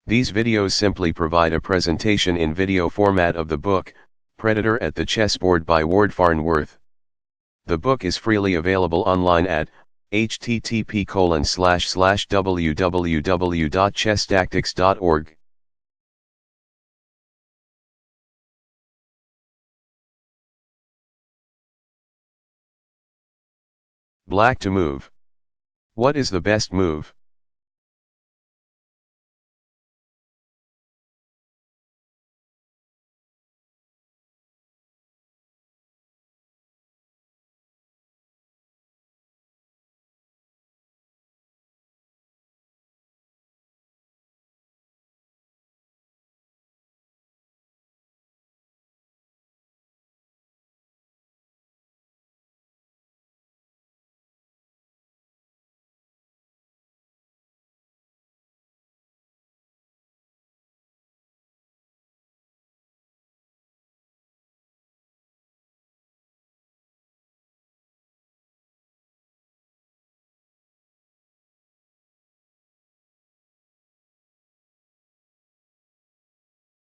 These videos simply provide a presentation in video format of the book, Predator at the Chessboard by Ward Farnworth. The book is freely available online at http://www.chesstactics.org. Black to move. What is the best move?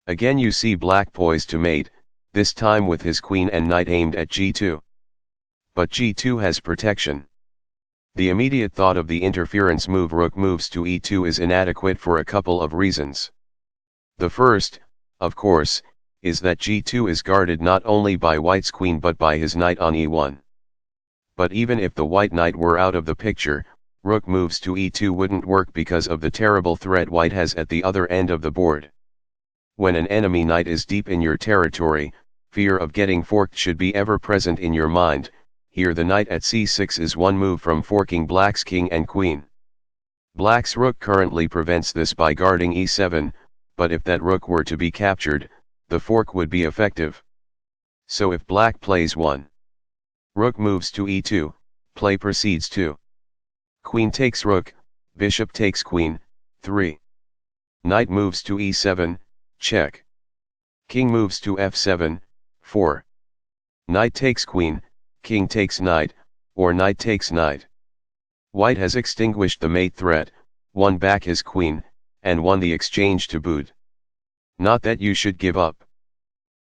Again you see black poised to mate, this time with his queen and knight aimed at g2. But g2 has protection. The immediate thought of the interference move rook moves to e2 is inadequate for a couple of reasons. The first, of course, is that g2 is guarded not only by white's queen but by his knight on e1. But even if the white knight were out of the picture, rook moves to e2 wouldn't work because of the terrible threat white has at the other end of the board. When an enemy knight is deep in your territory, fear of getting forked should be ever present in your mind. Here the knight at c6 is one move from forking black's king and queen. Black's rook currently prevents this by guarding e7, but if that rook were to be captured, the fork would be effective. So if black plays 1. Rook moves to e2, play proceeds to. Queen takes rook, bishop takes queen, 3. Knight moves to e7, check. King moves to f7, 4. Knight takes queen, king takes knight, or knight takes knight. White has extinguished the mate threat, won back his queen, and won the exchange to boot. Not that you should give up.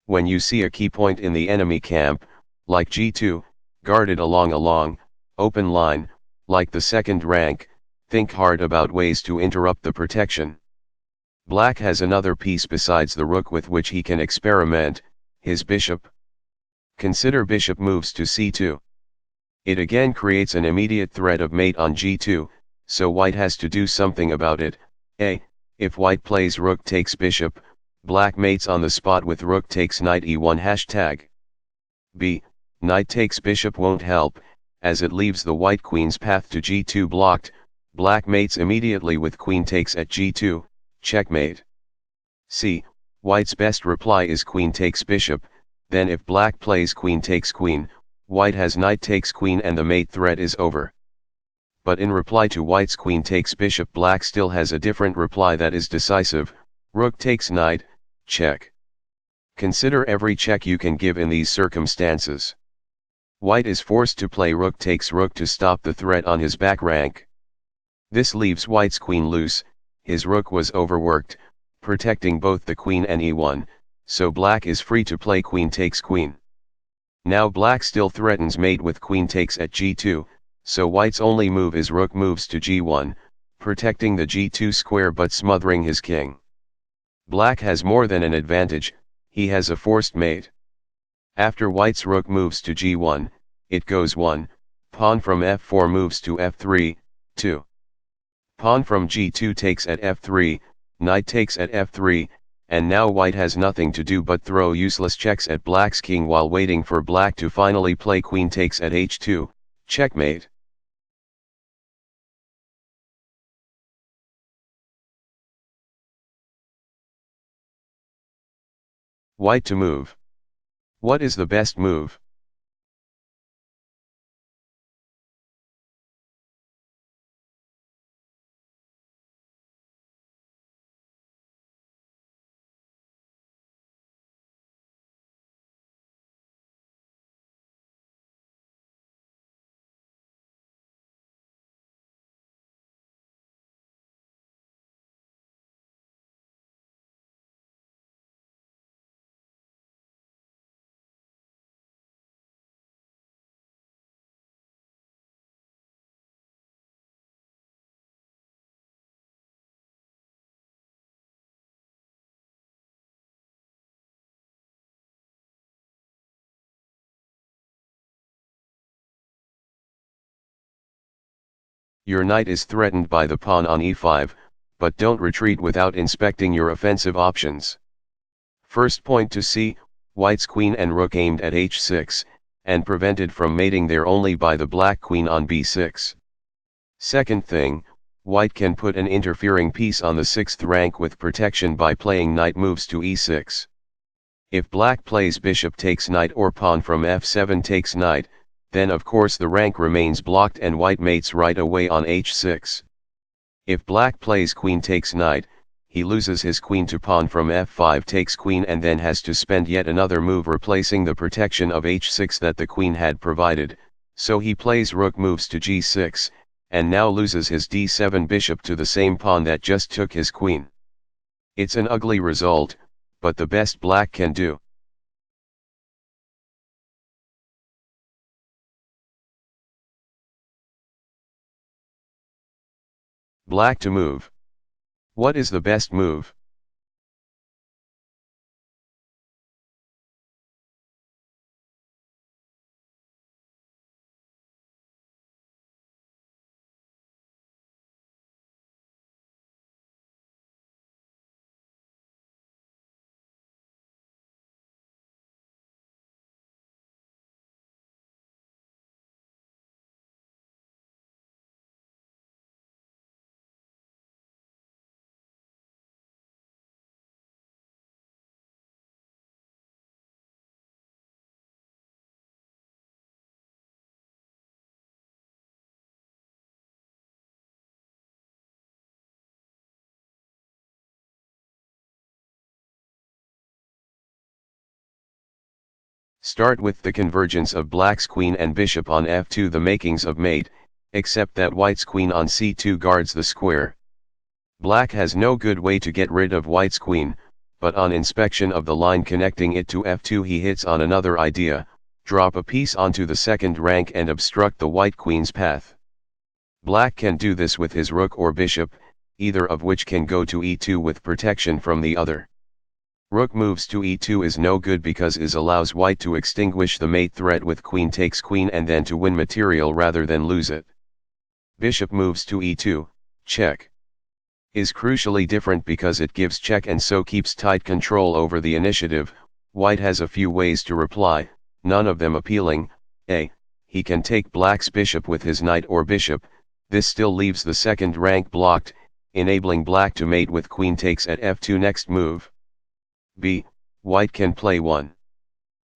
When you see a key point in the enemy camp, like g2, guarded along a long, open line, like the second rank, think hard about ways to interrupt the protection. Black has another piece besides the rook with which he can experiment, his bishop. Consider bishop moves to c2. It again creates an immediate threat of mate on g2, so white has to do something about it. A. If white plays rook takes bishop, black mates on the spot with rook takes knight e1 hashtag. B. Knight takes bishop won't help, as it leaves the white queen's path to g2 blocked. Black mates immediately with queen takes at g2, checkmate. C. White's best reply is queen takes bishop, then if black plays queen takes queen, white has knight takes queen and the mate threat is over. But in reply to white's queen takes bishop, black still has a different reply that is decisive, rook takes knight, check. Consider every check you can give in these circumstances. White is forced to play rook takes rook to stop the threat on his back rank. This leaves white's queen loose, his rook was overworked, protecting both the queen and e1, so black is free to play queen takes queen. Now black still threatens mate with queen takes at g2, so white's only move is rook moves to g1, protecting the g2 square but smothering his king. Black has more than an advantage, he has a forced mate. After white's rook moves to g1, it goes 1, pawn from f4 moves to f3, 2. Pawn from g2 takes at f3, knight takes at f3, and now white has nothing to do but throw useless checks at black's king while waiting for black to finally play queen takes at h2, checkmate. White to move. What is the best move? Your knight is threatened by the pawn on e5, but don't retreat without inspecting your offensive options. First point to see, white's queen and rook aimed at h6, and prevented from mating there only by the black queen on b6. Second thing, white can put an interfering piece on the 6th rank with protection by playing knight moves to e6. If black plays bishop takes knight or pawn from f7 takes knight, then of course the rank remains blocked and white mates right away on h6. If black plays queen takes knight, he loses his queen to pawn from f5 takes queen and then has to spend yet another move replacing the protection of h6 that the queen had provided, so he plays rook moves to g6, and now loses his d7 bishop to the same pawn that just took his queen. It's an ugly result, but the best black can do. Black to move. What is the best move? Start with the convergence of black's queen and bishop on f2, the makings of mate, except that white's queen on c2 guards the square. Black has no good way to get rid of white's queen, but on inspection of the line connecting it to f2 he hits on another idea: drop a piece onto the 2nd rank and obstruct the white queen's path. Black can do this with his rook or bishop, either of which can go to e2 with protection from the other. Rook moves to e2 is no good because it allows white to extinguish the mate threat with queen takes queen and then to win material rather than lose it. Bishop moves to e2, check. Is crucially different because it gives check and so keeps tight control over the initiative. White has a few ways to reply, none of them appealing. A. He can take black's bishop with his knight or bishop. This still leaves the 2nd rank blocked, enabling black to mate with queen takes at f2 next move. B. White can play 1.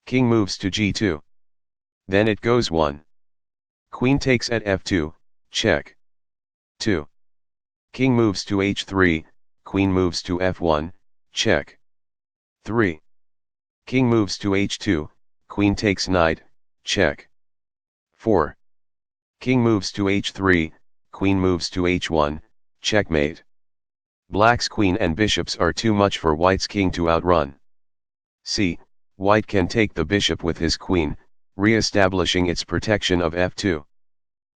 King moves to g2. Then it goes 1. Queen takes at f2, check. 2. King moves to h3, queen moves to f1, check. 3. King moves to h2, queen takes knight, check. 4. King moves to h3, queen moves to h1, checkmate. Black's queen and bishops are too much for white's king to outrun. C. White can take the bishop with his queen, re-establishing its protection of f2.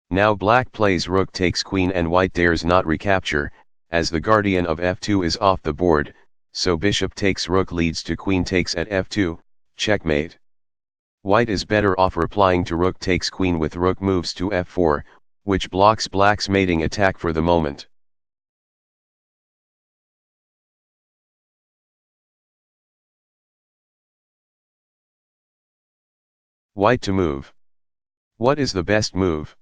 Now black plays rook takes queen and white dares not recapture, as the guardian of f2 is off the board, so bishop takes rook leads to queen takes at f2, checkmate. White is better off replying to rook takes queen with rook moves to f4, which blocks black's mating attack for the moment. White to move. What is the best move?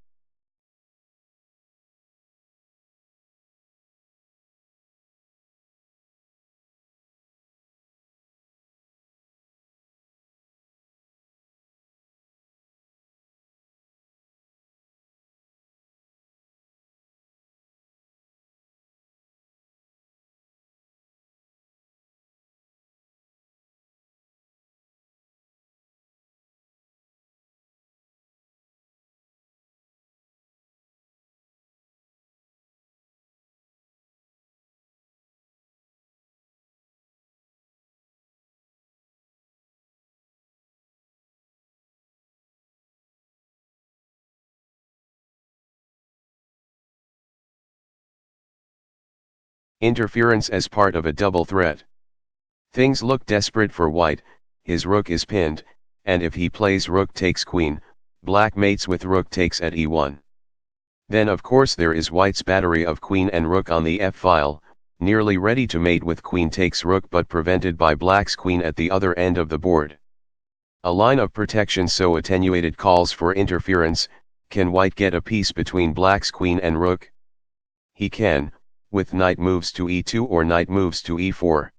Interference as part of a double threat. Things look desperate for white. His rook is pinned, and if he plays rook takes queen, black mates with rook takes at e1. Then of course there is white's battery of queen and rook on the f-file, nearly ready to mate with queen takes rook but prevented by black's queen at the other end of the board. A line of protection so attenuated calls for interference. Can white get a piece between black's queen and rook? He can, with knight moves to e2 or knight moves to e4.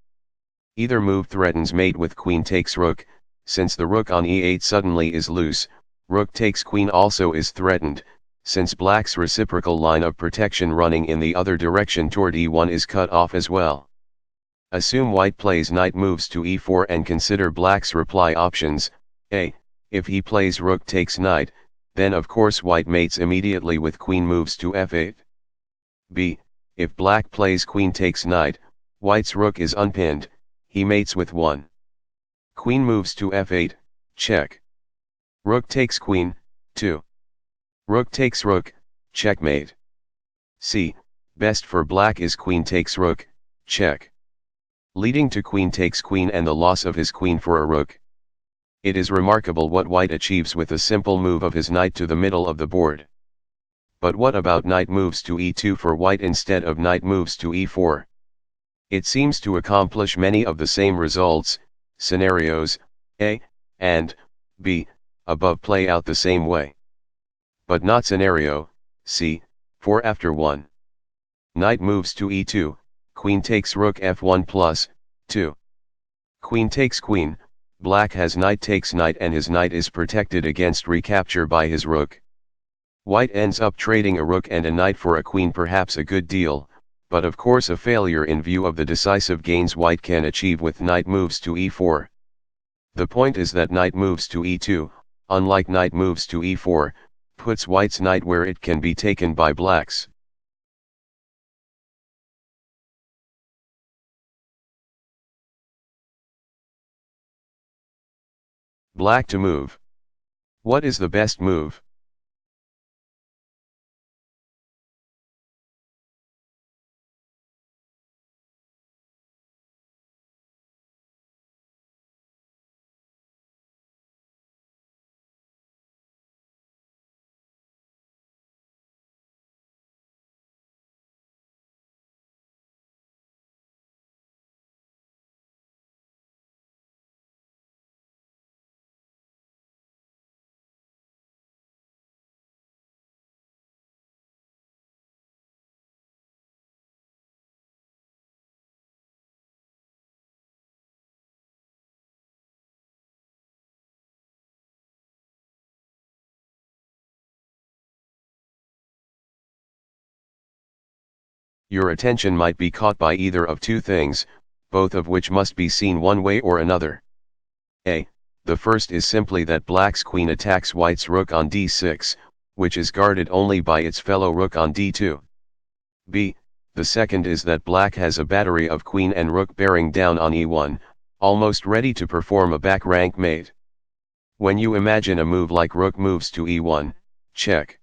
Either move threatens mate with queen takes rook. Since the rook on e8 suddenly is loose, rook takes queen also is threatened, since black's reciprocal line of protection running in the other direction toward e1 is cut off as well. Assume white plays knight moves to e4 and consider black's reply options. A. If he plays rook takes knight, then of course white mates immediately with queen moves to f8. B. If black plays queen takes knight, white's rook is unpinned, he mates with 1. Queen moves to f8, check. Rook takes queen, 2. Rook takes rook, checkmate. C. Best for black is queen takes rook, check. Leading to queen takes queen and the loss of his queen for a rook. It is remarkable what white achieves with a simple move of his knight to the middle of the board. But what about knight moves to e2 for white instead of knight moves to e4? It seems to accomplish many of the same results. Scenarios A and B above play out the same way. But not scenario C, for after 1. Knight moves to e2, queen takes rook f1 plus 2. Queen takes queen, black has knight takes knight and his knight is protected against recapture by his rook. White ends up trading a rook and a knight for a queen, perhaps a good deal, but of course a failure in view of the decisive gains white can achieve with knight moves to e4. The point is that knight moves to e2, unlike knight moves to e4, puts white's knight where it can be taken by black's. Black to move. What is the best move? Your attention might be caught by either of two things, both of which must be seen one way or another. A. The first is simply that black's queen attacks white's rook on d6, which is guarded only by its fellow rook on d2. B. The second is that black has a battery of queen and rook bearing down on e1, almost ready to perform a back rank mate. When you imagine a move like rook moves to e1, check.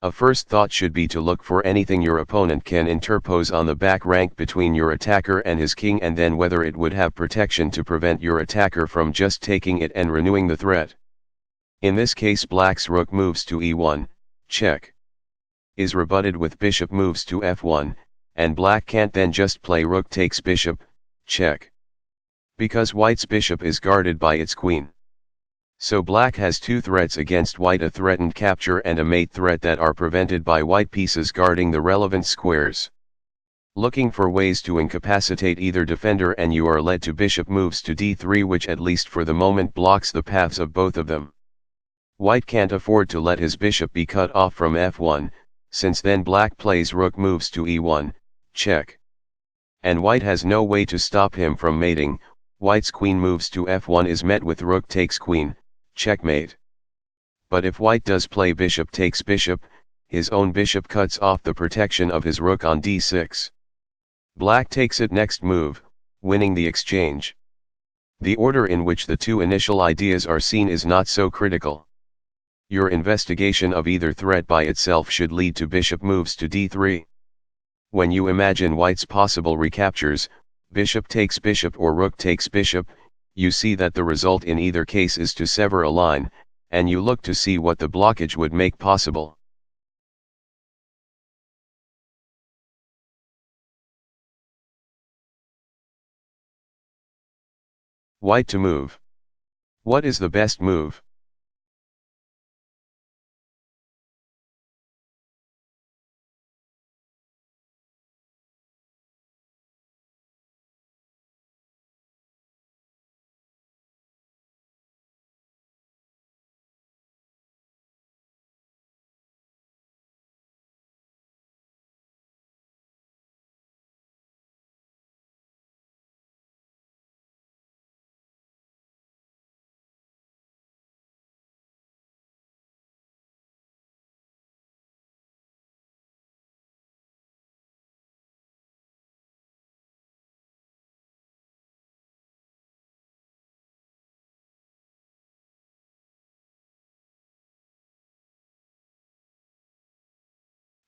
A first thought should be to look for anything your opponent can interpose on the back rank between your attacker and his king, and then whether it would have protection to prevent your attacker from just taking it and renewing the threat. In this case black's rook moves to e1, check. Is rebutted with bishop moves to f1, and black can't then just play rook takes bishop, check. Because white's bishop is guarded by its queen. So black has two threats against white, a threatened capture and a mate threat that are prevented by white pieces guarding the relevant squares. Looking for ways to incapacitate either defender, and you are led to bishop moves to d3, which at least for the moment blocks the paths of both of them. White can't afford to let his bishop be cut off from f1, since then black plays rook moves to e1, check. And white has no way to stop him from mating. White's queen moves to f1 is met with rook takes queen, checkmate. But if white does play bishop takes bishop, his own bishop cuts off the protection of his rook on d6. Black takes it next move, winning the exchange. The order in which the two initial ideas are seen is not so critical. Your investigation of either threat by itself should lead to bishop moves to d3. When you imagine white's possible recaptures, bishop takes bishop or rook takes bishop, you see that the result in either case is to sever a line, and you look to see what the blockage would make possible. White to move. What is the best move?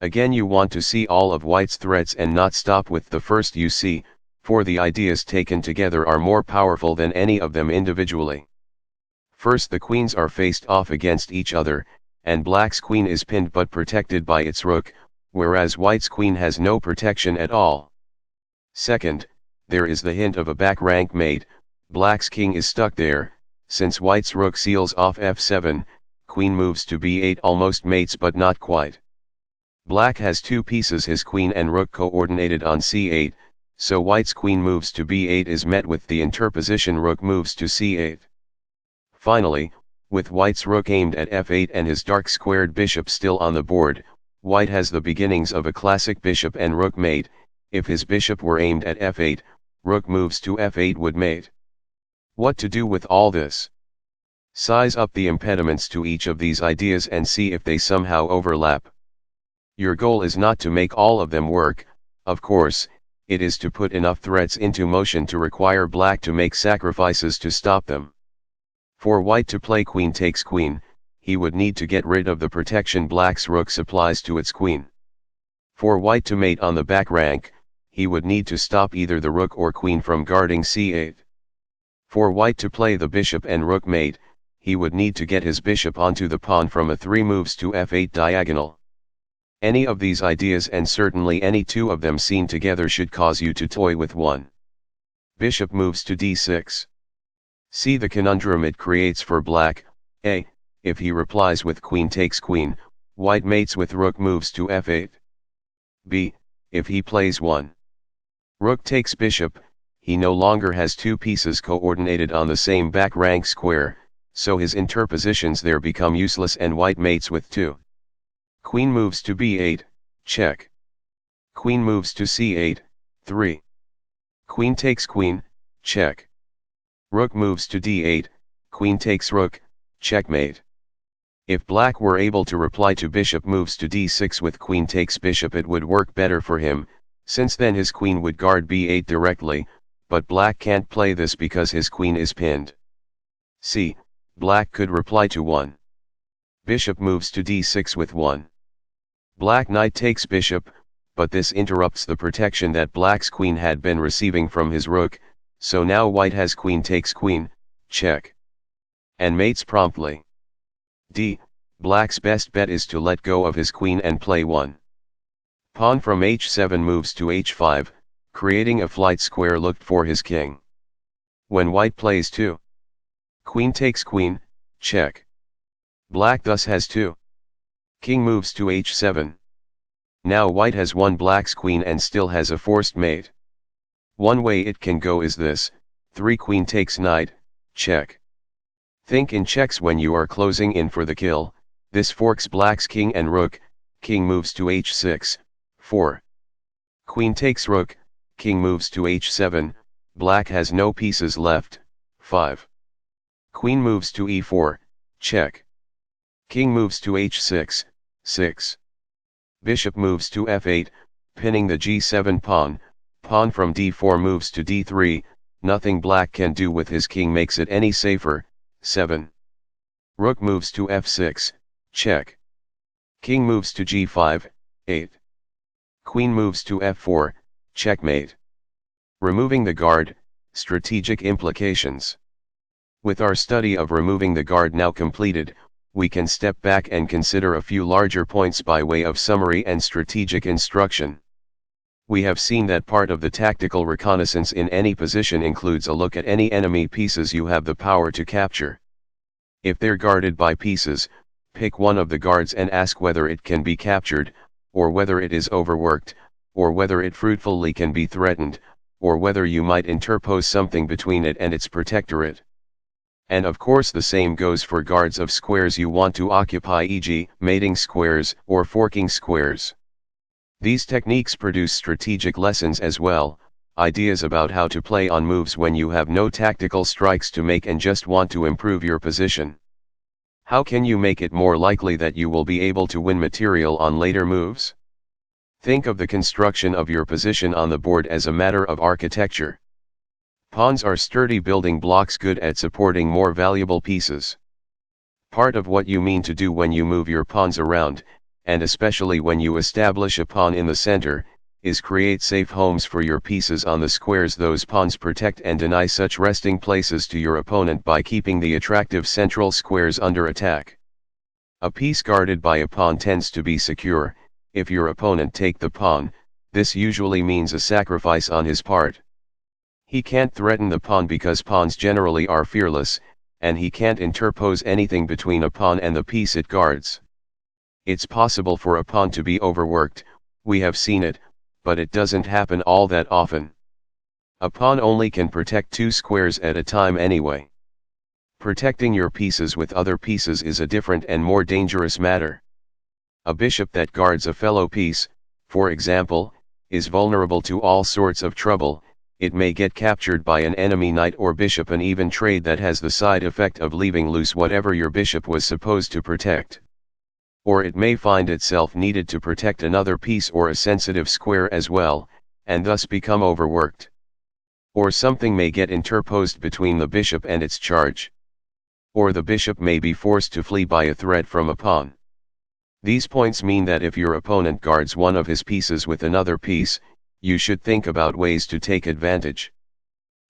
Again, you want to see all of White's threats and not stop with the first you see, for the ideas taken together are more powerful than any of them individually. First, the queens are faced off against each other, and Black's queen is pinned but protected by its rook, whereas White's queen has no protection at all. Second, there is the hint of a back rank mate. Black's king is stuck there. Since White's rook seals off f7, queen moves to b8, almost mates but not quite. Black has two pieces, his queen and rook, coordinated on c8, so White's queen moves to b8 is met with the interposition rook moves to c8. Finally, with White's rook aimed at f8 and his dark squared bishop still on the board, White has the beginnings of a classic bishop and rook mate. If his bishop were aimed at f8, rook moves to f8 would mate. What to do with all this? Size up the impediments to each of these ideas and see if they somehow overlap. Your goal is not to make all of them work, of course, it is to put enough threats into motion to require Black to make sacrifices to stop them. For White to play queen takes queen, he would need to get rid of the protection Black's rook supplies to its queen. For White to mate on the back rank, he would need to stop either the rook or queen from guarding c8. For White to play the bishop and rook mate, he would need to get his bishop onto the pawn from a 3 moves to f8 diagonal. Any of these ideas, and certainly any two of them seen together, should cause you to toy with one. Bishop moves to d6. See the conundrum it creates for Black. A. If he replies with queen takes queen, White mates with rook moves to f8. B. If he plays 1. Rook takes bishop, he no longer has two pieces coordinated on the same back rank square, so his interpositions there become useless and White mates with 2. Queen moves to b8, check. Queen moves to c8, 3. Queen takes queen, check. Rook moves to d8, queen takes rook, checkmate. If Black were able to reply to bishop moves to d6 with queen takes bishop, it would work better for him, since then his queen would guard b8 directly, but Black can't play this because his queen is pinned. C. Black could reply to 1. Bishop moves to d6 with 1. Black knight takes bishop, but this interrupts the protection that Black's queen had been receiving from his rook, so now White has queen takes queen, check. And mates promptly. D. Black's best bet is to let go of his queen and play 1. Pawn from h7 moves to h5, creating a flight square looked for his king. When White plays 2. Queen takes queen, check. Black thus has 2. King moves to h7. Now White has won Black's queen and still has a forced mate. One way it can go is this: 3 queen takes knight, check. Think in checks when you are closing in for the kill. This forks Black's king and rook. King moves to h6, 4. Queen takes rook, king moves to h7, Black has no pieces left, 5. Queen moves to e4, check. King moves to h6, 6. Bishop moves to f8, pinning the g7 pawn. Pawn from d4 moves to d3, nothing Black can do with his king makes it any safer, 7. Rook moves to f6, check. King moves to g5, 8. Queen moves to f4, checkmate. Removing the guard, strategic implications. With our study of removing the guard now completed, we can step back and consider a few larger points by way of summary and strategic instruction. We have seen that part of the tactical reconnaissance in any position includes a look at any enemy pieces you have the power to capture. If they're guarded by pieces, pick one of the guards and ask whether it can be captured, or whether it is overworked, or whether it fruitfully can be threatened, or whether you might interpose something between it and its protectorate. And of course the same goes for guards of squares you want to occupy, e.g., mating squares or forking squares. These techniques produce strategic lessons as well, ideas about how to play on moves when you have no tactical strikes to make and just want to improve your position. How can you make it more likely that you will be able to win material on later moves? Think of the construction of your position on the board as a matter of architecture. Pawns are sturdy building blocks good at supporting more valuable pieces. Part of what you mean to do when you move your pawns around, and especially when you establish a pawn in the center, is create safe homes for your pieces on the squares those pawns protect and deny such resting places to your opponent by keeping the attractive central squares under attack. A piece guarded by a pawn tends to be secure. If your opponent take the pawn, this usually means a sacrifice on his part. He can't threaten the pawn because pawns generally are fearless, and he can't interpose anything between a pawn and the piece it guards. It's possible for a pawn to be overworked, we have seen it, but it doesn't happen all that often. A pawn only can protect two squares at a time anyway. Protecting your pieces with other pieces is a different and more dangerous matter. A bishop that guards a fellow piece, for example, is vulnerable to all sorts of trouble. It may get captured by an enemy knight or bishop, and even trade that has the side effect of leaving loose whatever your bishop was supposed to protect. Or it may find itself needed to protect another piece or a sensitive square as well, and thus become overworked. Or something may get interposed between the bishop and its charge. Or the bishop may be forced to flee by a threat from a pawn. These points mean that if your opponent guards one of his pieces with another piece, you should think about ways to take advantage.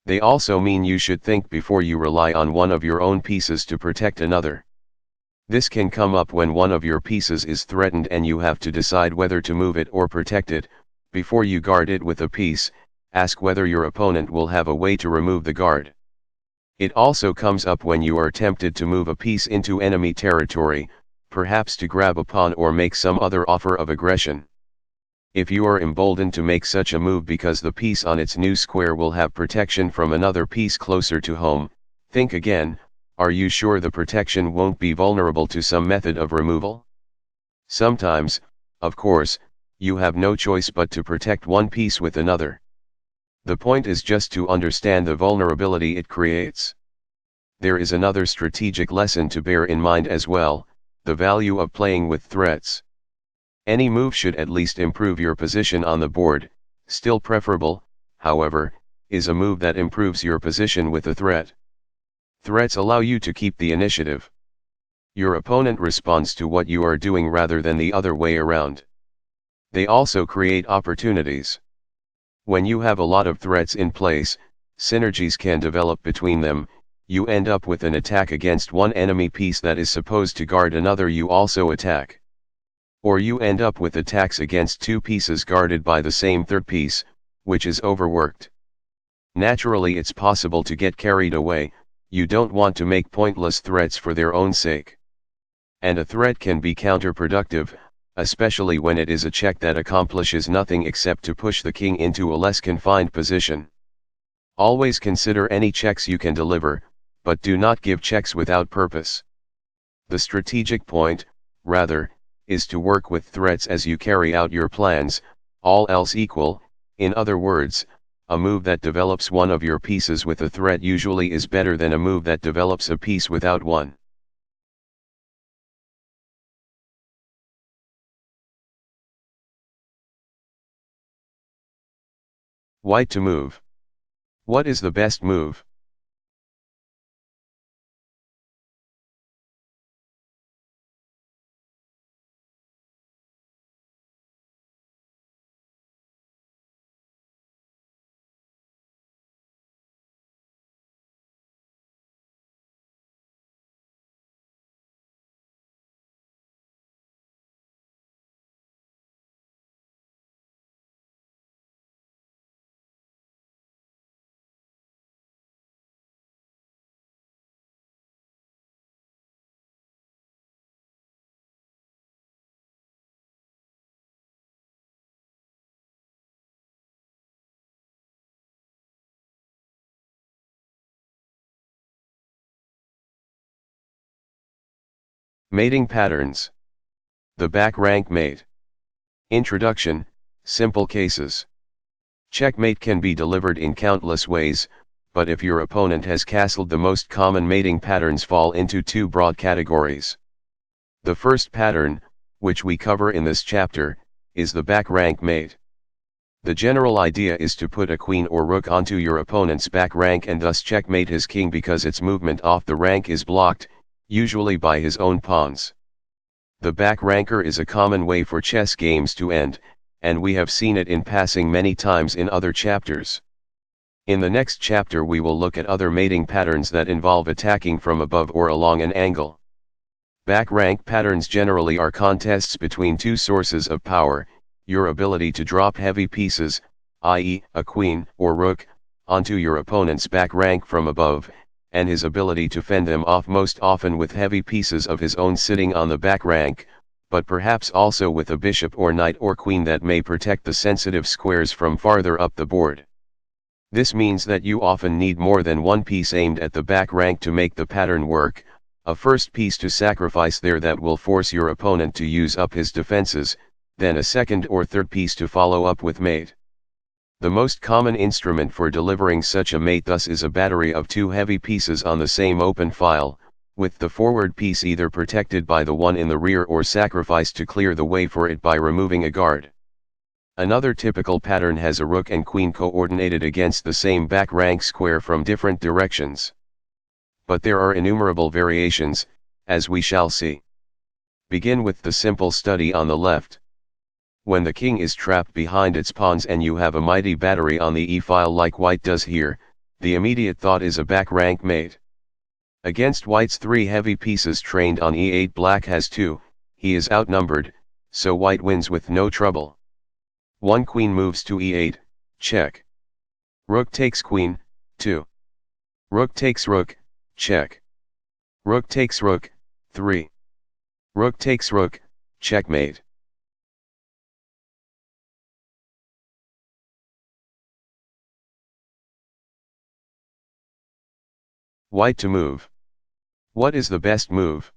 They also mean you should think before you rely on one of your own pieces to protect another. This can come up when one of your pieces is threatened and you have to decide whether to move it or protect it. Before you guard it with a piece, ask whether your opponent will have a way to remove the guard. It also comes up when you are tempted to move a piece into enemy territory, perhaps to grab a pawn or make some other offer of aggression. If you are emboldened to make such a move because the piece on its new square will have protection from another piece closer to home, think again. Are you sure the protection won't be vulnerable to some method of removal? Sometimes, of course, you have no choice but to protect one piece with another. The point is just to understand the vulnerability it creates. There is another strategic lesson to bear in mind as well, the value of playing with threats. Any move should at least improve your position on the board. Still preferable, however, is a move that improves your position with a threat. Threats allow you to keep the initiative. Your opponent responds to what you are doing rather than the other way around. They also create opportunities. When you have a lot of threats in place, synergies can develop between them. You end up with an attack against one enemy piece that is supposed to guard another you also attack. Or you end up with attacks against two pieces guarded by the same third piece, which is overworked. Naturally, it's possible to get carried away. You don't want to make pointless threats for their own sake. And a threat can be counterproductive, especially when it is a check that accomplishes nothing except to push the king into a less confined position. Always consider any checks you can deliver, but do not give checks without purpose. The strategic point, rather, is to work with threats as you carry out your plans, all else equal. In other words, a move that develops one of your pieces with a threat usually is better than a move that develops a piece without one. White to move. What is the best move? Mating patterns. The back rank mate. Introduction, simple cases. Checkmate can be delivered in countless ways, but if your opponent has castled, the most common mating patterns fall into two broad categories. The first pattern, which we cover in this chapter, is the back rank mate. The general idea is to put a queen or rook onto your opponent's back rank and thus checkmate his king because its movement off the rank is blocked, usually by his own pawns. The back ranker is a common way for chess games to end, and we have seen it in passing many times in other chapters. In the next chapter we will look at other mating patterns that involve attacking from above or along an angle. Back rank patterns generally are contests between two sources of power: your ability to drop heavy pieces, i.e., a queen or rook, onto your opponent's back rank from above, and his ability to fend them off, most often with heavy pieces of his own sitting on the back rank, but perhaps also with a bishop or knight or queen that may protect the sensitive squares from farther up the board. This means that you often need more than one piece aimed at the back rank to make the pattern work, a first piece to sacrifice there that will force your opponent to use up his defenses, then a second or third piece to follow up with mate. The most common instrument for delivering such a mate thus is a battery of two heavy pieces on the same open file, with the forward piece either protected by the one in the rear or sacrificed to clear the way for it by removing a guard. Another typical pattern has a rook and queen coordinated against the same back rank square from different directions. But there are innumerable variations, as we shall see. Begin with the simple study on the left. When the king is trapped behind its pawns and you have a mighty battery on the e-file like white does here, the immediate thought is a back rank mate. Against white's three heavy pieces trained on e8, black has two, he is outnumbered, so white wins with no trouble. One queen moves to e8, check. Rook takes queen, 2. Rook takes rook, check. Rook takes rook, 3. Rook takes rook, checkmate. White to move. What is the best move?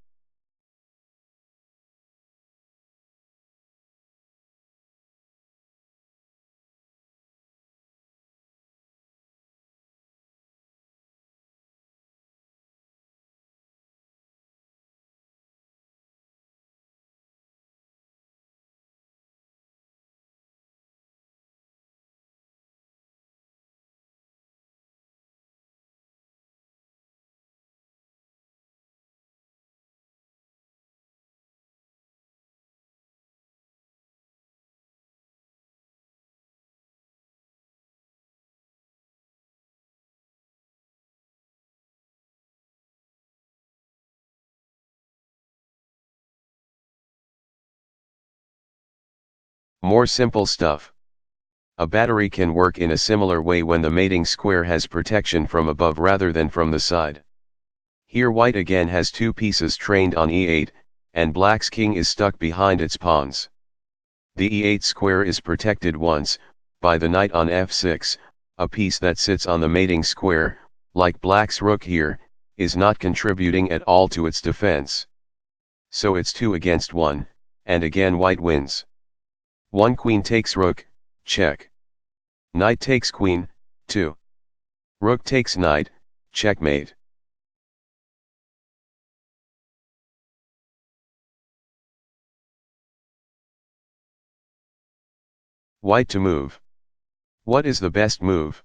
More simple stuff. A battery can work in a similar way when the mating square has protection from above rather than from the side. Here white again has two pieces trained on e8, and black's king is stuck behind its pawns. The e8 square is protected once, by the knight on f6, a piece that sits on the mating square, like black's rook here, is not contributing at all to its defense. So it's 2 against 1, and again white wins. One queen takes rook, check. Knight takes queen, 2. Rook takes knight, checkmate. White to move. What is the best move?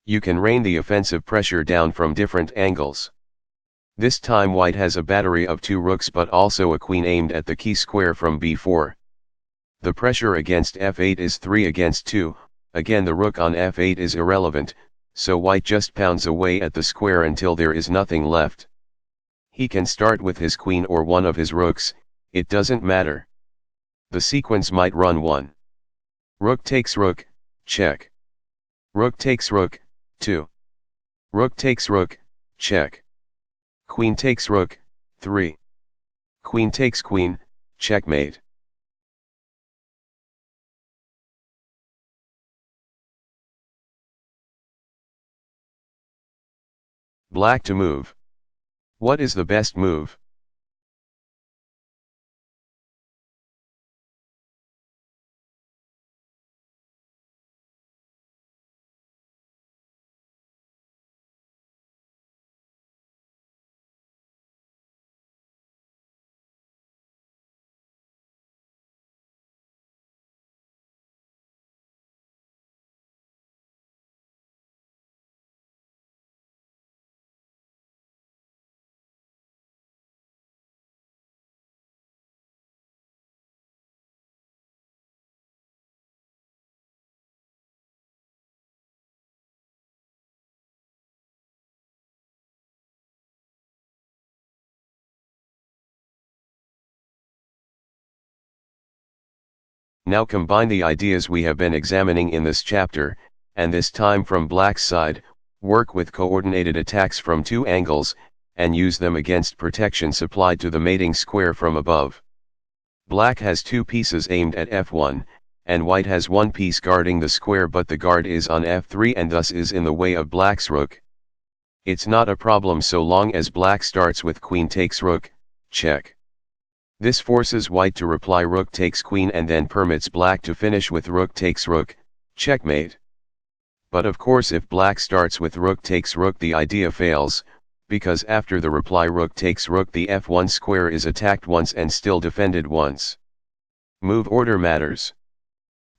You can rain the offensive pressure down from different angles. This time white has a battery of 2 rooks but also a queen aimed at the key square from b4. The pressure against f8 is 3 against 2, again the rook on f8 is irrelevant, so white just pounds away at the square until there is nothing left. He can start with his queen or one of his rooks, it doesn't matter. The sequence might run 1. Rook takes rook, check. Rook takes rook, 2. Rook takes rook, check. Queen takes rook, 3. Queen takes queen, checkmate. Black to move. What is the best move? Now combine the ideas we have been examining in this chapter, and this time from Black's side, work with coordinated attacks from 2 angles, and use them against protection supplied to the mating square from above. Black has 2 pieces aimed at f1, and white has 1 piece guarding the square, but the guard is on f3 and thus is in the way of Black's rook. It's not a problem so long as Black starts with queen takes rook, check. This forces white to reply rook takes queen and then permits Black to finish with rook takes rook, checkmate. But of course if Black starts with rook takes rook the idea fails, because after the reply rook takes rook the f1 square is attacked once and still defended once. Move order matters.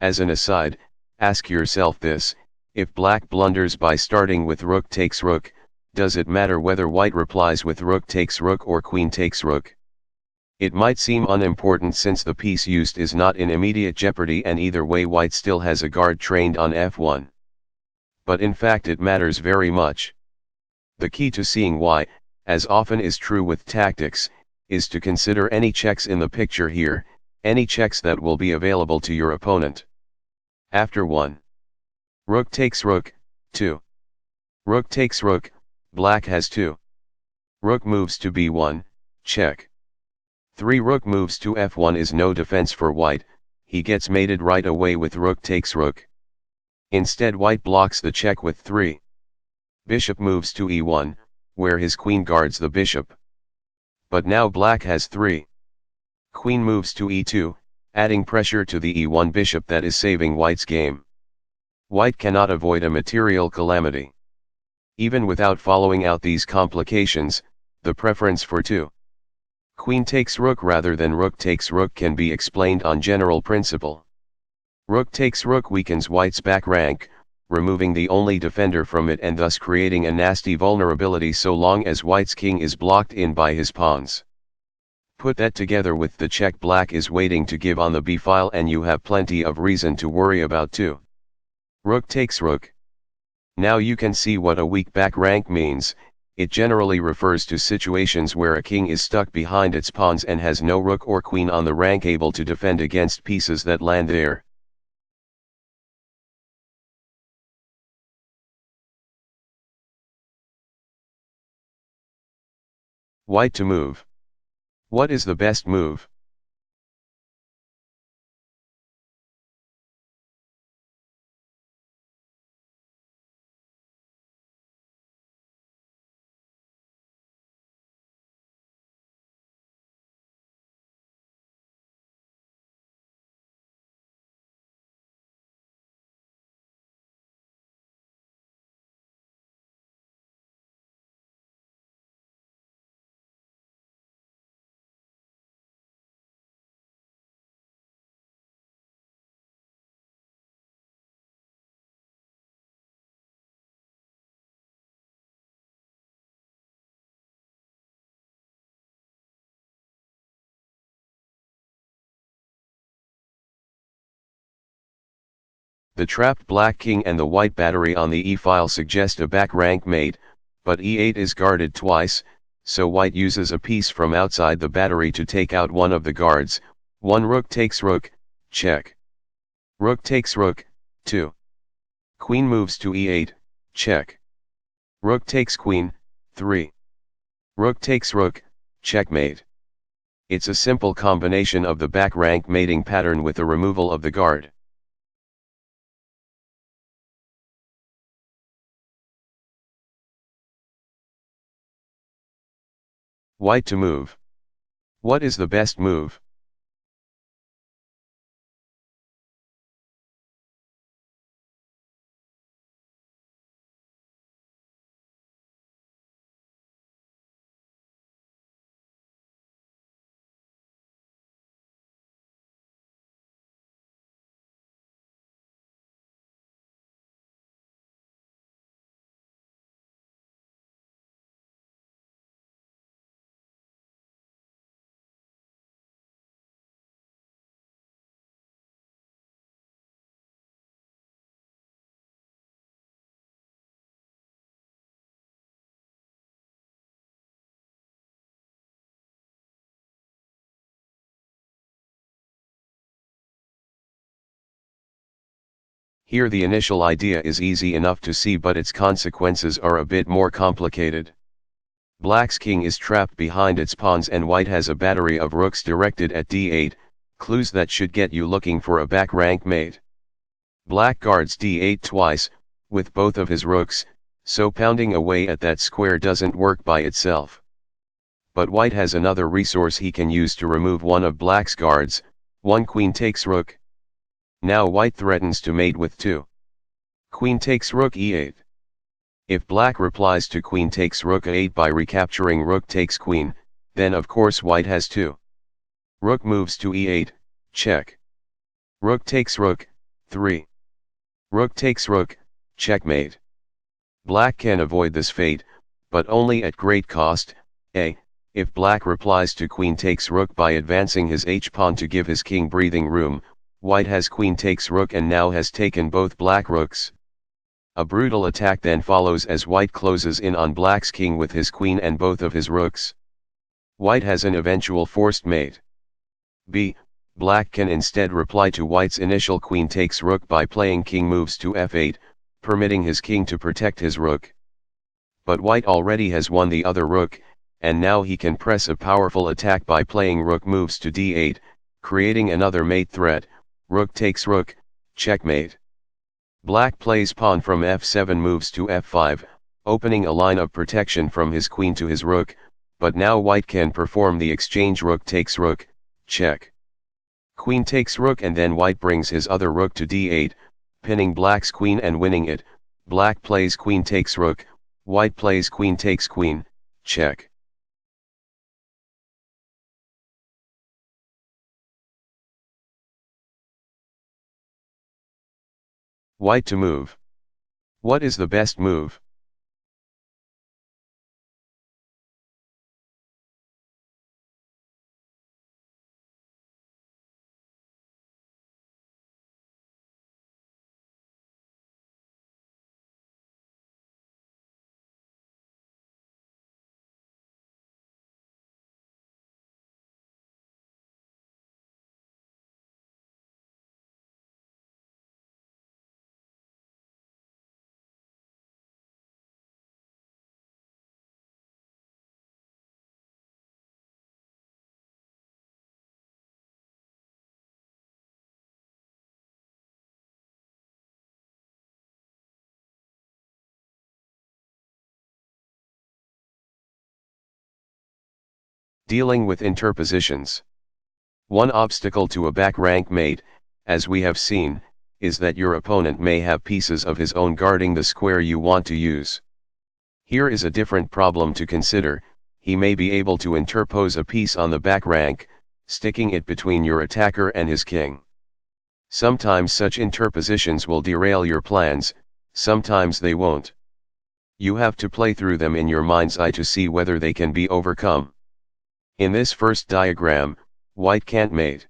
As an aside, ask yourself this: if Black blunders by starting with rook takes rook, does it matter whether white replies with rook takes rook or queen takes rook? It might seem unimportant since the piece used is not in immediate jeopardy and either way white still has a guard trained on f1. But in fact it matters very much. The key to seeing why, as often is true with tactics, is to consider any checks in the picture here, any checks that will be available to your opponent. After 1. Rook takes rook, 2. Rook takes rook, Black has 2. Rook moves to b1, check. 3 rook moves to f1 is no defense for white, he gets mated right away with rook takes rook. Instead white blocks the check with 3. Bishop moves to e1, where his queen guards the bishop. But now Black has 3. Queen moves to e2, adding pressure to the e1 bishop that is saving white's game. White cannot avoid a material calamity. Even without following out these complications, the preference for 2. Queen takes rook rather than rook takes rook can be explained on general principle. Rook takes rook weakens white's back rank, removing the only defender from it and thus creating a nasty vulnerability so long as white's king is blocked in by his pawns. Put that together with the check Black is waiting to give on the b-file and you have plenty of reason to worry about 2. Rook takes rook. Now you can see what a weak back rank means. It generally refers to situations where a king is stuck behind its pawns and has no rook or queen on the rank able to defend against pieces that land there. White to move. What is the best move? The trapped black king and the white battery on the e-file suggest a back rank mate, but e8 is guarded twice, so white uses a piece from outside the battery to take out one of the guards. 1 rook takes rook, check. Rook takes rook, 2. Queen moves to e8, check. Rook takes queen, 3. Rook takes rook, checkmate. It's a simple combination of the back rank mating pattern with the removal of the guard. White to move. What is the best move? Here the initial idea is easy enough to see, but its consequences are a bit more complicated. Black's king is trapped behind its pawns and white has a battery of rooks directed at d8, clues that should get you looking for a back rank mate. Black guards d8 twice, with both of his rooks, so pounding away at that square doesn't work by itself. But white has another resource he can use to remove one of black's guards. 1 queen takes rook. Now white threatens to mate with 2. Queen takes rook e8. If black replies to queen takes rook a8 by recapturing rook takes queen, then of course white has 2. Rook moves to e8, check. Rook takes rook, 3. Rook takes rook, checkmate. Black can avoid this fate, but only at great cost. If black replies to queen takes rook by advancing his h-pawn to give his king breathing room, white has queen takes rook and now has taken both black rooks. A brutal attack then follows as white closes in on black's king with his queen and both of his rooks. White has an eventual forced mate. Black can instead reply to white's initial queen takes rook by playing king moves to f8, permitting his king to protect his rook. But white already has won the other rook, and now he can press a powerful attack by playing rook moves to d8, creating another mate threat. Rook takes rook, checkmate. Black plays pawn from f7 moves to f5, opening a line of protection from his queen to his rook, but now white can perform the exchange rook takes rook, check. Queen takes rook and then white brings his other rook to d8, pinning black's queen and winning it. Black plays queen takes rook, white plays queen takes queen, check. White to move. What is the best move? Dealing with interpositions. One obstacle to a back rank mate, as we have seen, is that your opponent may have pieces of his own guarding the square you want to use. Here is a different problem to consider. He may be able to interpose a piece on the back rank, sticking it between your attacker and his king. Sometimes such interpositions will derail your plans, sometimes they won't. You have to play through them in your mind's eye to see whether they can be overcome. In this first diagram, white can't mate.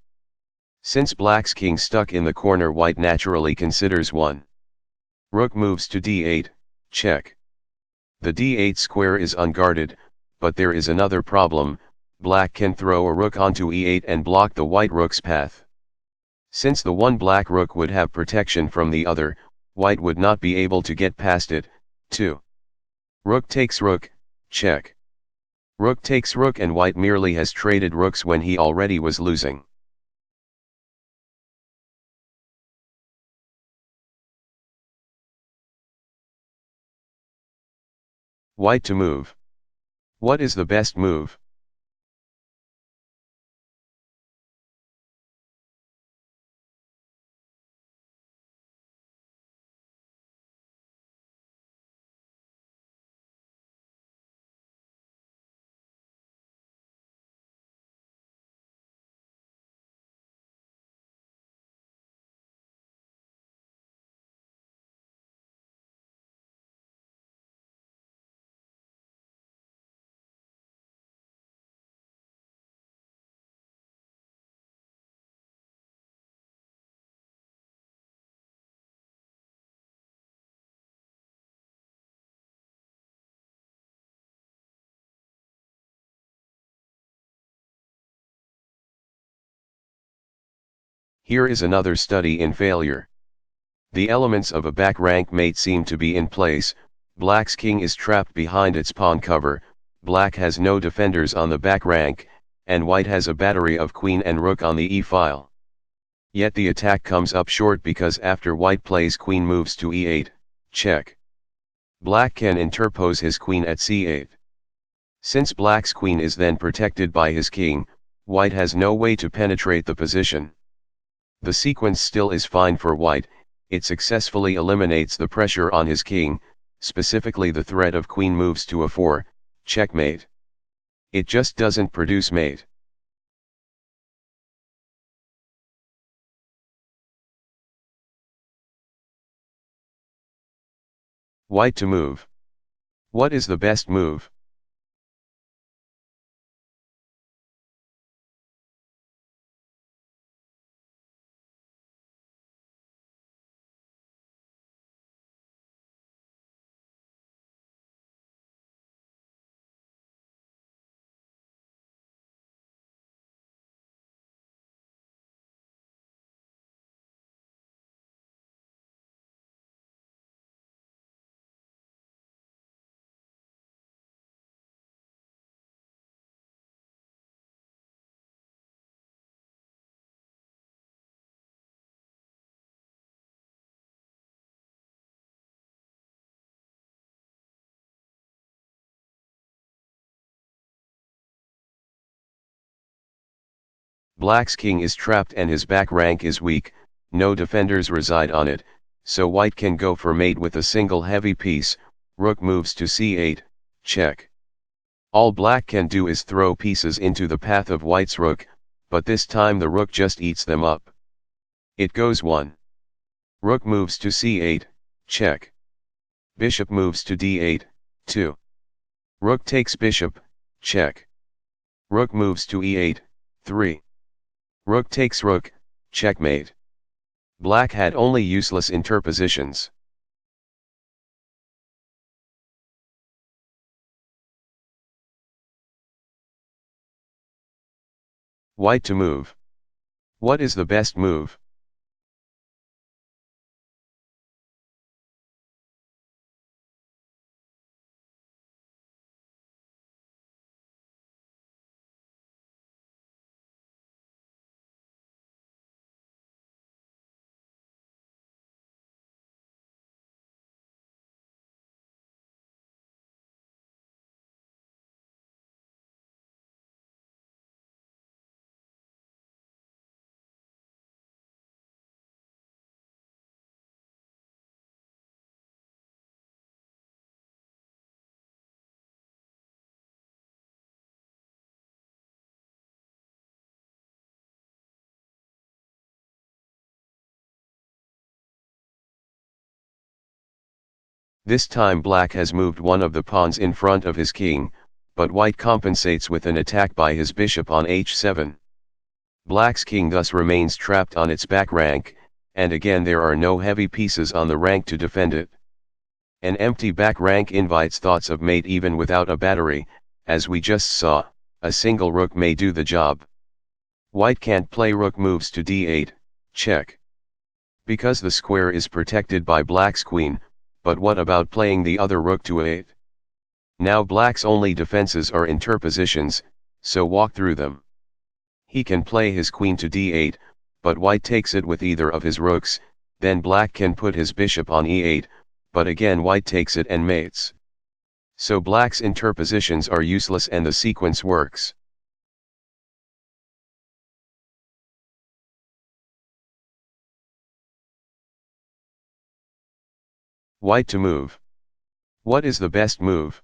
Since black's king stuck in the corner, white naturally considers 1. Rook moves to d8, check. The d8 square is unguarded, but there is another problem. Black can throw a rook onto e8 and block the white rook's path. Since the one black rook would have protection from the other, white would not be able to get past it. 2. Rook takes rook, check. Rook takes rook, and white merely has traded rooks when he already was losing. White to move. What is the best move? Here is another study in failure. The elements of a back rank mate seem to be in place. Black's king is trapped behind its pawn cover, black has no defenders on the back rank, and white has a battery of queen and rook on the e-file. Yet the attack comes up short because after white plays queen moves to e8, check. Black can interpose his queen at c8. Since black's queen is then protected by his king, white has no way to penetrate the position. The sequence still is fine for white. It successfully eliminates the pressure on his king, specifically the threat of queen moves to a4, checkmate. It just doesn't produce mate. White to move. What is the best move? Black's king is trapped and his back rank is weak, no defenders reside on it, so white can go for mate with a single heavy piece. Rook moves to c8, check. All black can do is throw pieces into the path of white's rook, but this time the rook just eats them up. It goes 1. Rook moves to c8, check. Bishop moves to d8, 2. Rook takes bishop, check. Rook moves to e8, 3. Rook takes rook, checkmate. Black had only useless interpositions. White to move. What is the best move? This time black has moved one of the pawns in front of his king, but white compensates with an attack by his bishop on h7. Black's king thus remains trapped on its back rank, and again there are no heavy pieces on the rank to defend it. An empty back rank invites thoughts of mate even without a battery, as we just saw, a single rook may do the job. White can't play rook moves to d8, check. Because the square is protected by black's queen, but what about playing the other rook to a8? Now black's only defenses are interpositions, so walk through them. He can play his queen to d8, but white takes it with either of his rooks, then black can put his bishop on e8, but again white takes it and mates. So black's interpositions are useless and the sequence works. White to move. What is the best move?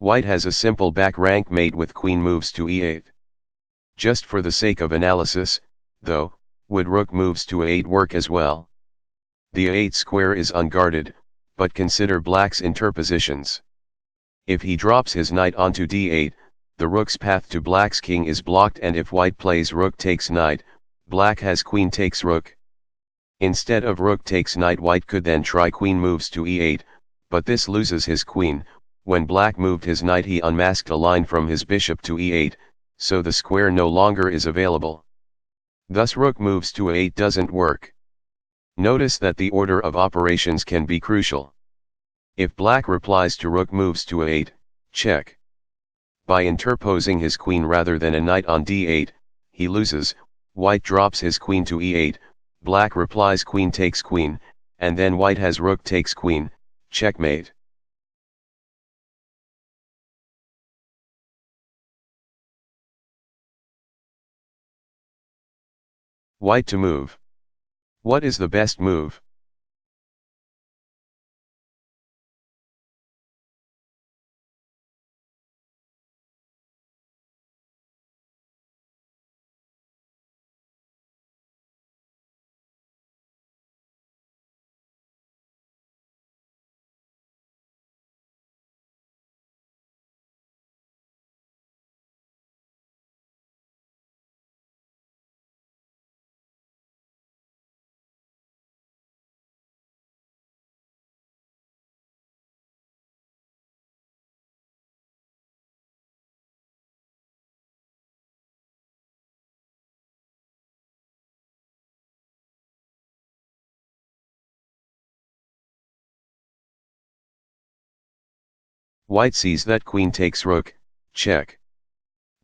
White has a simple back rank mate with queen moves to e8. Just for the sake of analysis, though, would rook moves to a8 work as well? The a8 square is unguarded, but consider black's interpositions. If he drops his knight onto d8, the rook's path to black's king is blocked, and if white plays rook takes knight, black has queen takes rook. Instead of rook takes knight, white could then try queen moves to e8, but this loses his queen. When black moved his knight he unmasked a line from his bishop to e8, so the square no longer is available. Thus rook moves to a8 doesn't work. Notice that the order of operations can be crucial. If black replies to rook moves to a8, check. By interposing his queen rather than a knight on d8, he loses. White drops his queen to e8, black replies queen takes queen, and then white has rook takes queen, checkmate. White to move. What is the best move? White sees that queen takes rook, check.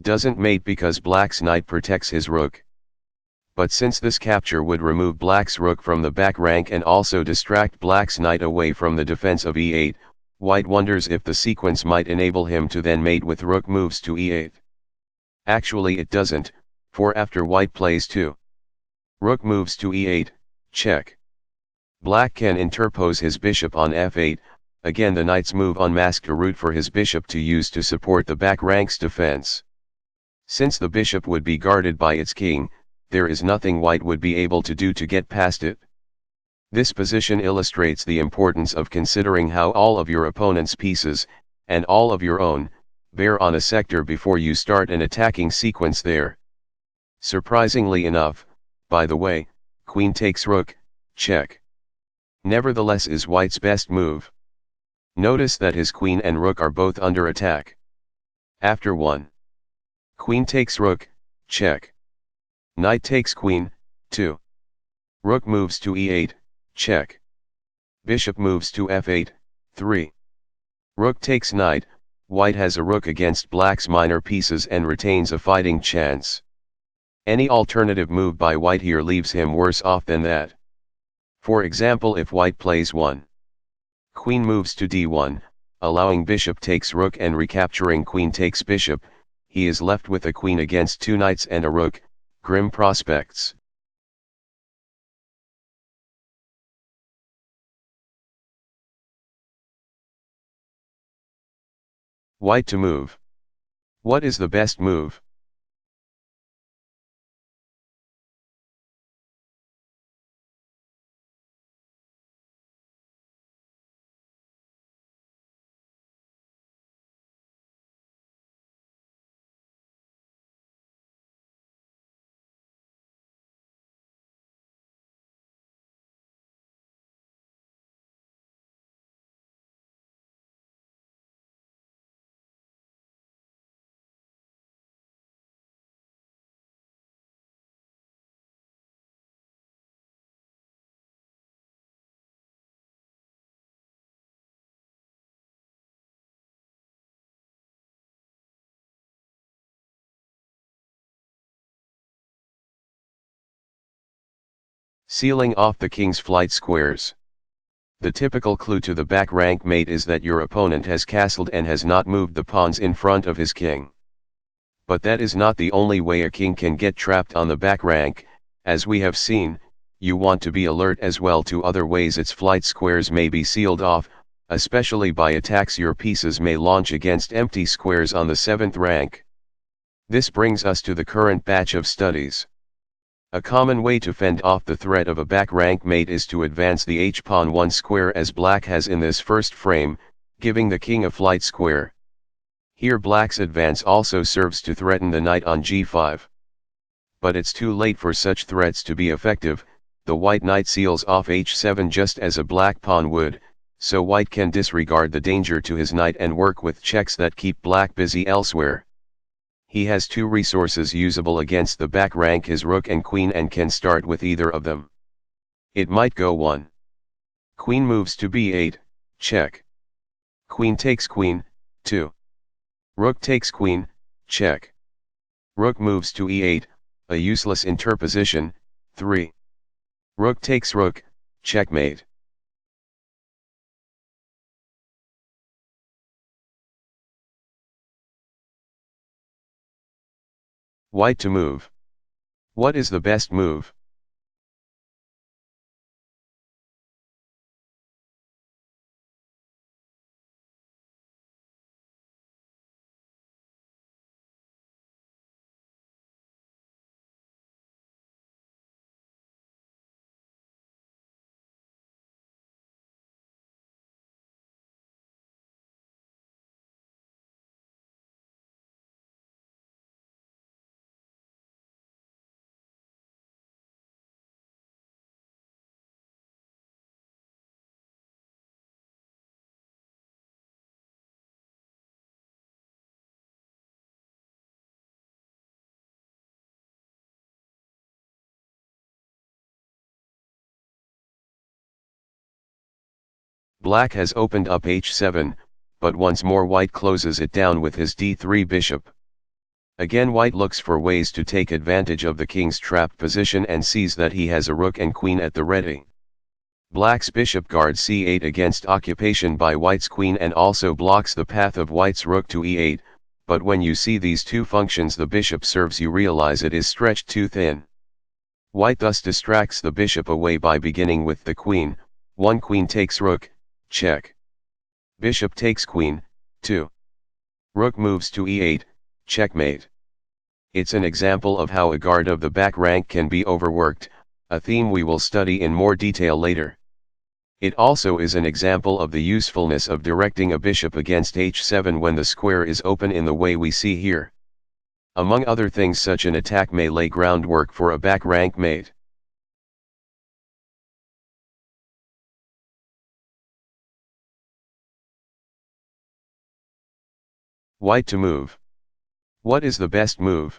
Doesn't mate because black's knight protects his rook. But since this capture would remove black's rook from the back rank and also distract black's knight away from the defense of e8, white wonders if the sequence might enable him to then mate with rook moves to e8. Actually it doesn't, for after white plays 2 rook moves to e8, check. Black can interpose his bishop on f8, again the knight's move unmasked a route for his bishop to use to support the back rank's defense. Since the bishop would be guarded by its king, there is nothing white would be able to do to get past it. This position illustrates the importance of considering how all of your opponent's pieces, and all of your own, bear on a sector before you start an attacking sequence there. Surprisingly enough, by the way, queen takes rook, check. Nevertheless is white's best move. Notice that his queen and rook are both under attack. After 1 queen takes rook, check. Knight takes queen, 2 rook moves to e8, check. Bishop moves to f8, 3 rook takes knight, white has a rook against black's minor pieces and retains a fighting chance. Any alternative move by white here leaves him worse off than that. For example, if white plays 1. Queen moves to d1, allowing bishop takes rook and recapturing queen takes bishop, he is left with a queen against 2 knights and a rook, grim prospects. White to move. What is the best move? Sealing off the king's flight squares. The typical clue to the back rank mate is that your opponent has castled and has not moved the pawns in front of his king. But that is not the only way a king can get trapped on the back rank. As we have seen, you want to be alert as well to other ways its flight squares may be sealed off, especially by attacks your pieces may launch against empty squares on the 7th rank. This brings us to the current batch of studies. A common way to fend off the threat of a back rank mate is to advance the h-pawn 1 square as black has in this first frame, giving the king a flight square. Here black's advance also serves to threaten the knight on g5. But it's too late for such threats to be effective. The white knight seals off h7 just as a black pawn would, so white can disregard the danger to his knight and work with checks that keep black busy elsewhere. He has 2 resources usable against the back rank, his rook and queen, and can start with either of them. It might go 1. Queen moves to b8, check. Queen takes queen, 2. Rook takes queen, check. Rook moves to e8, a useless interposition, 3. Rook takes rook, checkmate. White to move. What is the best move? Black has opened up h7, but once more white closes it down with his d3 bishop. Again white looks for ways to take advantage of the king's trapped position and sees that he has a rook and queen at the ready. Black's bishop guards c8 against occupation by white's queen and also blocks the path of white's rook to e8, but when you see these 2 functions the bishop serves you realize it is stretched too thin. White thus distracts the bishop away by beginning with the queen, 1 queen takes rook, check. Bishop takes queen, 2. Rook moves to e8, checkmate. It's an example of how a guard of the back rank can be overworked, a theme we will study in more detail later. It also is an example of the usefulness of directing a bishop against h7 when the square is open in the way we see here. Among other things, such an attack may lay groundwork for a back rank mate. White to move. What is the best move?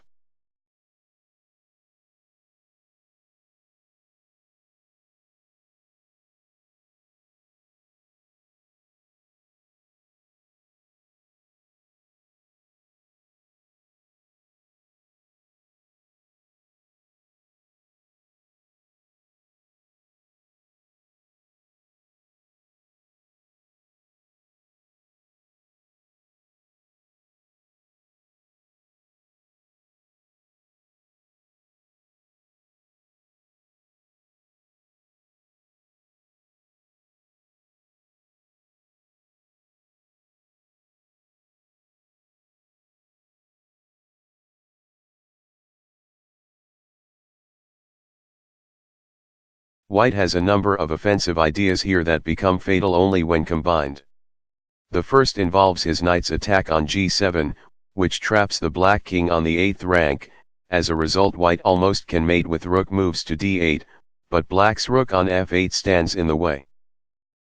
White has a number of offensive ideas here that become fatal only when combined. The first involves his knight's attack on g7, which traps the black king on the 8th rank. As a result, white almost can mate with rook moves to d8, but black's rook on f8 stands in the way.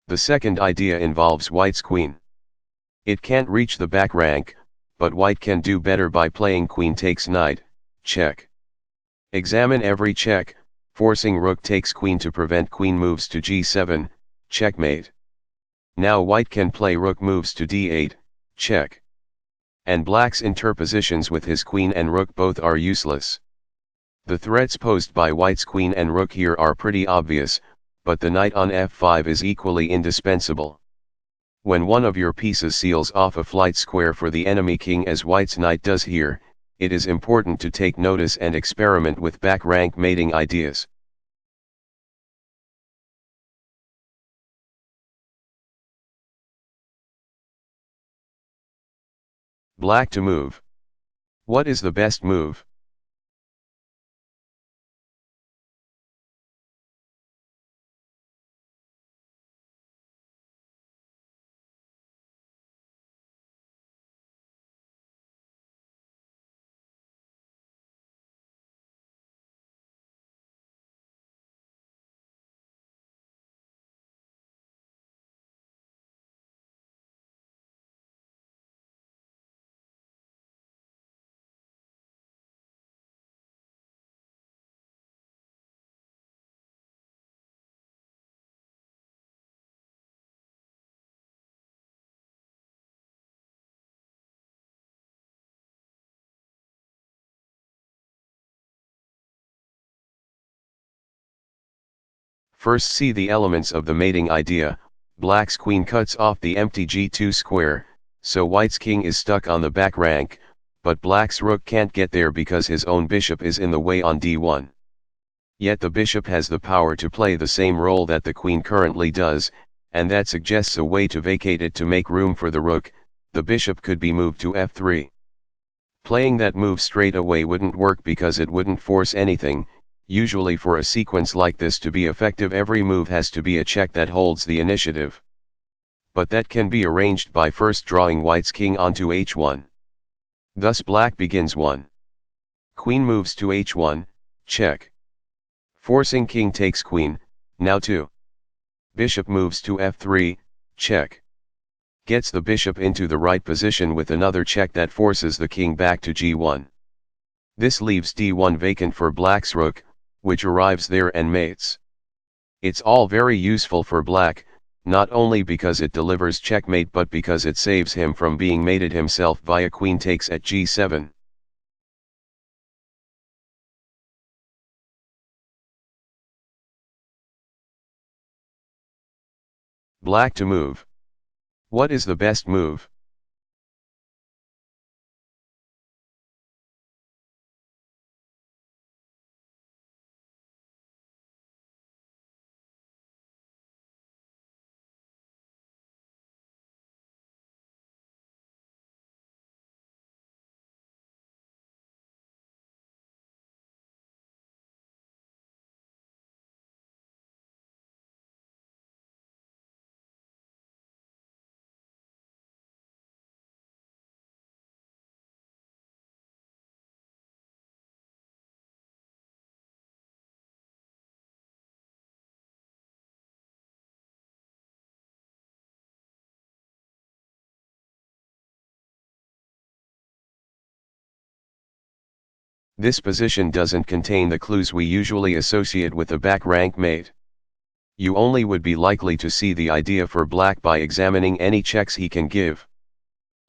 The second idea involves white's queen. It can't reach the back rank, but white can do better by playing queen takes knight, check. Examine every check, forcing rook takes queen to prevent queen moves to g7, checkmate. Now white can play rook moves to d8, check. And black's interpositions with his queen and rook both are useless. The threats posed by white's queen and rook here are pretty obvious, but the knight on f5 is equally indispensable. When one of your pieces seals off a flight square for the enemy king as white's knight does here, it is important to take notice and experiment with back rank mating ideas. Black to move. What is the best move? First, see the elements of the mating idea. Black's queen cuts off the empty g2 square, so white's king is stuck on the back rank, but black's rook can't get there because his own bishop is in the way on d1. Yet the bishop has the power to play the same role that the queen currently does, and that suggests a way to vacate it to make room for the rook. The bishop could be moved to f3. Playing that move straight away wouldn't work because it wouldn't force anything. Usually for a sequence like this to be effective, every move has to be a check that holds the initiative. But that can be arranged by first drawing white's king onto h1. Thus black begins 1. Queen moves to h1, check. Forcing king takes queen, now 2. Bishop moves to f3, check. Gets the bishop into the right position with another check that forces the king back to g1. This leaves d1 vacant for black's rook, which arrives there and mates. It's all very useful for black, not only because it delivers checkmate but because it saves him from being mated himself via queen takes at g7. Black to move. What is the best move? This position doesn't contain the clues we usually associate with a back rank mate. You only would be likely to see the idea for black by examining any checks he can give.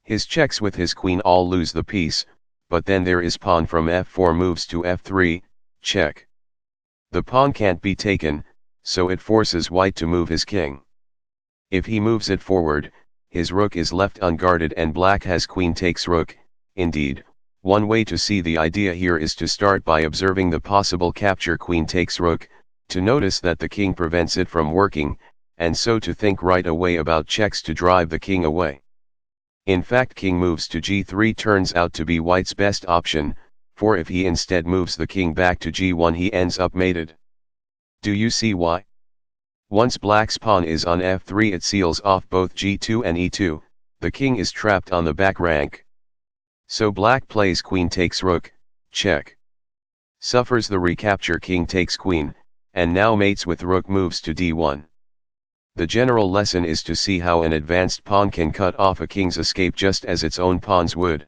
His checks with his queen all lose the piece, but then there is pawn from f4 moves to f3, check. The pawn can't be taken, so it forces white to move his king. If he moves it forward, his rook is left unguarded and black has queen takes rook. Indeed, one way to see the idea here is to start by observing the possible capture queen takes rook, to notice that the king prevents it from working, and so to think right away about checks to drive the king away. In fact, king moves to g3 turns out to be white's best option, for if he instead moves the king back to g1 he ends up mated. Do you see why? Once black's pawn is on f3 it seals off both g2 and e2, the king is trapped on the back rank. So black plays queen takes rook, check. Suffers the recapture, king takes queen, and now mates with rook moves to d1. The general lesson is to see how an advanced pawn can cut off a king's escape just as its own pawns would.